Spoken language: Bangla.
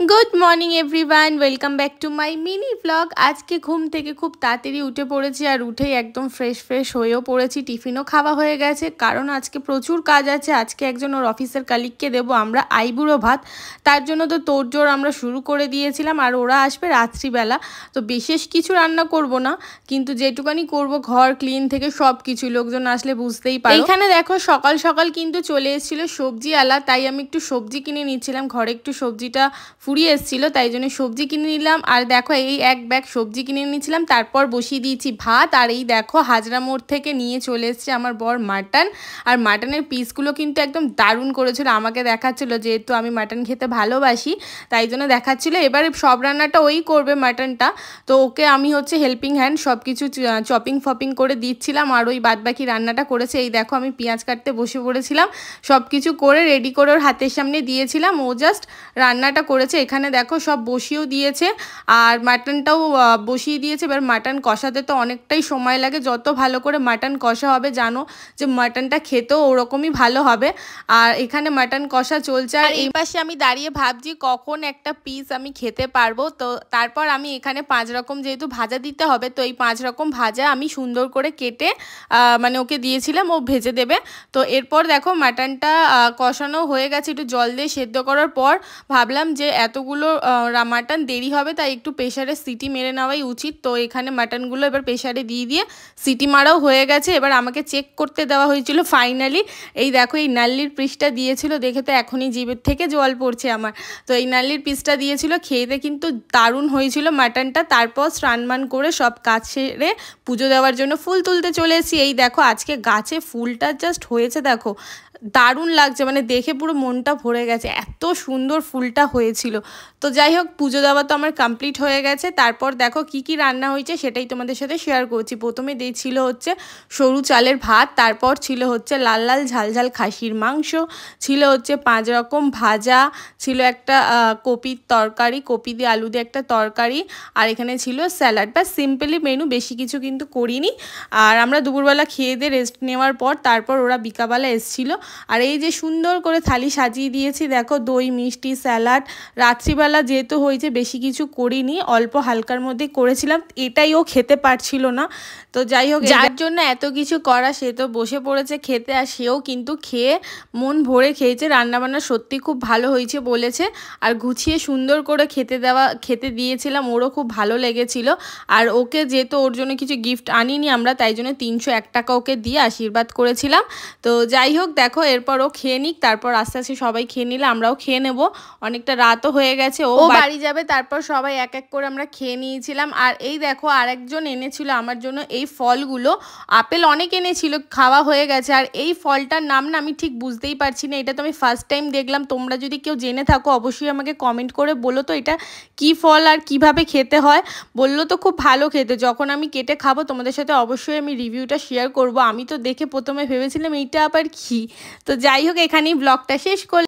Good morning everyone, welcome back to my mini blog. আজকে ঘুম থেকে খুব তাড়াতাড়ি উঠে পড়েছি আর উঠেই একদম ফ্রেশ হয়েও পড়েছি। টিফিনও খাওয়া হয়ে গেছে, কারণ আজকে প্রচুর কাজ আছে। আজকে একজন ওর অফিসের কালিগকে দেবো আমরা আইবুড়ো ভাত, তার জন্য তো তোড়জোড় আমরা শুরু করে দিয়েছিলাম। আর ওরা আসবে রাত্রিবেলা, তো বিশেষ কিছু রান্না করব না, কিন্তু যেটুকানি করব ঘর ক্লিন থেকে সব কিছু, লোকজন আসলে বুঝতেই পারো। এখানে দেখো সকাল সকাল কিন্তু চলে এসেছিল সবজিওয়ালা, তাই আমি একটু সবজি কিনে নিচ্ছিলাম। ঘরে একটু সবজিটা ফুরিয়ে এসেছিলো, তাই জন্য সবজি কিনে নিলাম। আর দেখো এই এক ব্যাগ সবজি কিনে নিয়েছিলাম, তারপর বসিয়ে দিয়েছি ভাত। আর এই দেখো হাজরা মোড় থেকে নিয়ে চলে এসছে আমার বর মাটন, আর মাটনের পিসগুলো কিন্তু একদম দারুণ করেছিল। আমাকে দেখাচ্ছিলো, যেহেতু আমি মাটন খেতে ভালোবাসি তাই জন্য দেখাচ্ছিলো। এবারে সব রান্নাটা ওই করবে মাটনটা, তো ওকে আমি হচ্ছে হেল্পিং হ্যান্ড সব কিছু চপিং ফপিং করে দিচ্ছিলাম, আর ওই বাদবাকি রান্নাটা করেছে। এই দেখো আমি পেঁয়াজ কাটতে বসে পড়েছিলাম, সব কিছু করে রেডি করে ওর হাতের সামনে দিয়েছিলাম, ও জাস্ট রান্নাটা করেছে। এখানে দেখো সব বসিয়েও দিয়েছে আর মাটনটাও বসিয়ে দিয়েছে। এবার মাটন কষাতে তো অনেকটাই সময় লাগে, যত ভালো করে মাটন কষা হবে জানো যে মাটনটা খেতেও ওরকমই ভালো হবে। আর এখানে মাটন কষা চলছে, আর এই পাশে আমি দাঁড়িয়ে ভাবছি কখন একটা পিস আমি খেতে পারবো। তো তারপর আমি এখানে 5 রকম যেহেতু ভাজা দিতে হবে, তো এই 5 রকম ভাজা আমি সুন্দর করে কেটে মানে ওকে দিয়েছিলাম, ও ভেজে দেবে। তো এরপর দেখো মাটনটা কষানো হয়ে গেছে, একটু জল দিয়ে সেদ্ধ করার পর ভাবলাম যে এতগুলো মাটন দেরি হবে, তাই একটু প্রেশারে সিটি মেরে নেওয়াই উচিত। তো এখানে মাটনগুলো এবার প্রেশারে দিয়ে সিটি মারাও হয়ে গেছে। এবার আমাকে চেক করতে দেওয়া হয়েছিল ফাইনালি। এই দেখো এই নাল্লির পিসটা দিয়েছিল, দেখে তো এখনই জিভের থেকে জল পড়ছে আমার। তো এই নাল্লির পিসটা দিয়েছিল, খেতে কিন্তু দারুণ হয়েছিল মাটনটা। তারপর স্নান করে সব কাজ সেরে পুজো দেওয়ার জন্য ফুল তুলতে চলে এসেছি। এই দেখো আজকে গাছে ফুলটা জাস্ট হয়েছে, দেখো দারুণ লাগছে, মানে দেখে পুরো মনটা ভরে গেছে, এত সুন্দর ফুলটা হয়েছিল। তো যাই হোক পুজো দেওয়া তো আমার কমপ্লিট হয়ে গেছে। তারপর দেখো কি রান্না হয়েছে সেটাই তোমাদের সাথে শেয়ার করছি। প্রথমে ছিল হচ্ছে সরু চালের ভাত, তারপর ছিল হচ্ছে লাল লাল ঝাল খাসির মাংস, ছিল হচ্ছে 5 রকম ভাজা, ছিল একটা কপির তরকারি, কপি দিয়ে আলু দিয়ে একটা তরকারি, আর এখানে ছিল স্যালাড। বা সিম্পলি মেনু, বেশি কিছু কিন্তু করিনি। আর আমরা দুপুরবেলা খেয়ে দিয়ে রেস্ট নেওয়ার পর তারপর ওরা বিকালবেলা এসেছিলো। আর এই যে সুন্দর করে থালি সাজিয়ে দিয়েছি, দেখো দই মিষ্টি স্যালাড। রাত্রিবেলা যেহেতু হয়েছে বেশি কিছু করিনি, অল্প হালকার মধ্যে করেছিলাম, এটাই ও খেতে পারছিল না। তো যাই হোক, যার জন্য এত কিছু করা সে তো বসে পড়েছে খেতে, আর সেও কিন্তু খেয়ে মন ভরে খেয়েছে। রান্নাবান্না সত্যি খুব ভালো হয়েছে বলেছে, আর গুছিয়ে সুন্দর করে খেতে দিয়েছিলাম, ওরও খুব ভালো লেগেছিল। আর ওকে যেহেতু ওর জন্য কিছু গিফট আনিনি আমরা, তাই জন্য 301 টাকা ওকে দিয়ে আশীর্বাদ করেছিলাম। তো যাই হোক দেখো এরপর ও খেয়ে নিক, তারপর আস্তে আস্তে সবাই খেয়ে নিলে আমরাও খেয়ে নেব। অনেকটা রাতও হয়ে গেছে, ও বাড়ি যাবে, তারপর সবাই এক এক করে আমরা খেয়ে নিয়েছিলাম। আর এই দেখো আরেকজন এনেছিল আমার জন্য এই ফলগুলো, আপেল অনেক এনেছিল, খাওয়া হয়ে গেছে। আর এই ফলটার নাম না আমি ঠিক বুঝতেই পারছি না, এটা তো আমি ফার্স্ট টাইম দেখলাম। তোমরা যদি কেউ জেনে থাকো অবশ্যই আমাকে কমেন্ট করে বলো তো এটা কি ফল আর কিভাবে খেতে হয়। বললো তো খুব ভালো খেতে, যখন আমি কেটে খাবো তোমাদের সাথে অবশ্যই আমি রিভিউটা শেয়ার করব। আমি তো দেখে প্রথমে ভেবেছিলাম এইটা আবার কি। তো যাই হোক এখানেই ব্লগটা শেষ করলাম।